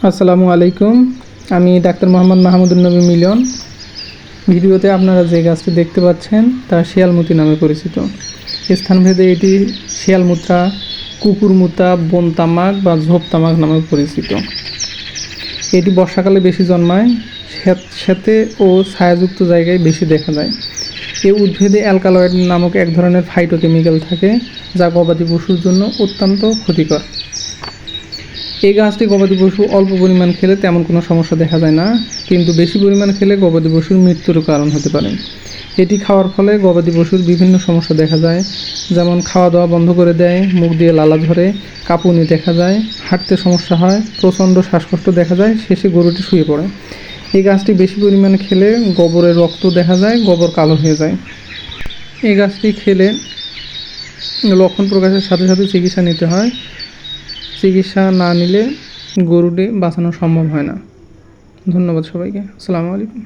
আসসালামু আলাইকুম। আমি ডাক্তার মোহাম্মদ মাহমুদুন নবী মিলন। ভিডিওতে আপনারা যে গাছটি দেখতে পাচ্ছেন তা শিয়ালমতি নামে পরিচিত। স্থানভেদে এটি শিয়ালমুত্রা, কুকুরমুত্রা, বন তামাক বা ঝোপ তামাক নামে পরিচিত। এটি বর্ষাকালে বেশি জন্মায়, স্যাঁতে ও ছায়াযুক্ত জায়গায় বেশি দেখা যায়। এই উদ্ভিদে অ্যালকালয়েড নামক এক ধরনের ফাইটোকেমিক্যাল থাকে, যা গবাদি পশুর জন্য অত্যন্ত ক্ষতিকর। এই গাছটি গবাদি পশু অল্প পরিমাণ খেলে তেমন কোনো সমস্যা দেখা যায় না, কিন্তু বেশি পরিমাণ খেলে গবাদি পশুর মৃত্যুর কারণ হতে পারে। এটি খাওয়ার ফলে গবাদি পশুর বিভিন্ন সমস্যা দেখা যায়, যেমন খাওয়া দাওয়া বন্ধ করে দেয়, মুখ দিয়ে লালা ঝরে, কাঁপুনি দেখা যায়, হাঁটতে সমস্যা হয়, প্রচণ্ড শ্বাসকষ্ট দেখা যায়, শেষে গরুটি শুয়ে পড়ে। এই গাছটি বেশি পরিমাণে খেলে গোবরের রক্ত দেখা যায়, গোবর কালো হয়ে যায়। এই গাছটি খেলে লক্ষণ প্রকাশের সাথে সাথে চিকিৎসা নিতে হয়। চিকিৎসা না নিলে গরুটি বাঁচানো সম্ভব হয় না। ধন্যবাদ সবাইকে। আসসালামু আলাইকুম।